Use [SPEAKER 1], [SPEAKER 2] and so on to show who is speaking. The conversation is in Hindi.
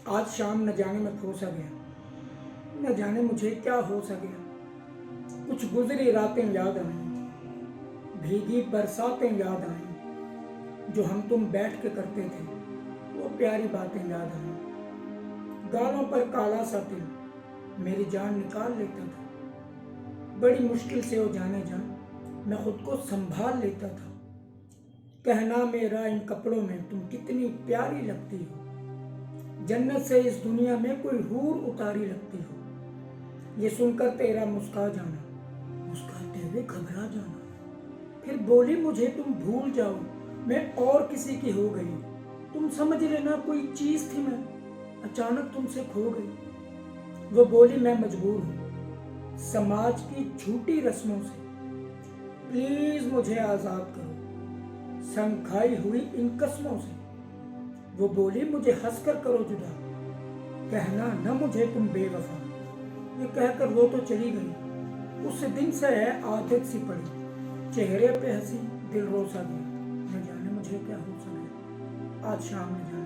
[SPEAKER 1] आज शाम न जाने में खो सा गया, न जाने मुझे क्या हो सा गया। कुछ गुजरी रातें याद आई, भीगी बरसातें याद आई, जो हम तुम बैठ के करते थे वो प्यारी बातें याद आई। गालों पर काला सा तिल मेरी जान निकाल लेता था, बड़ी मुश्किल से वो जाने जा मैं खुद को संभाल लेता था। कहना मेरा इन कपड़ों में तुम कितनी प्यारी लगती हो, जन्नत से इस दुनिया में कोई हूर उतारी लगती हो। ये सुनकर तेरा मुस्कुरा जाना, मुस्कुराते हुए घबरा जाना, फिर बोली मुझे तुम भूल जाओ मैं और किसी की हो गई। तुम समझ लेना कोई चीज थी मैं, अचानक तुमसे खो गई। वो बोली मैं मजबूर हूँ समाज की झूठी रस्मों से, प्लीज मुझे आजाद करो संग खाई हुई इन कस्मों से। वो बोली मुझे हंसकर करो जुदा, कहना न मुझे तुम बेवफा। ये कहकर वो तो चली गई, उस दिन से है आदत सी पड़ी, चेहरे पे हंसी दिल रो सा गया। न जाने मुझे क्या हो सा गया, आज शाम में जाने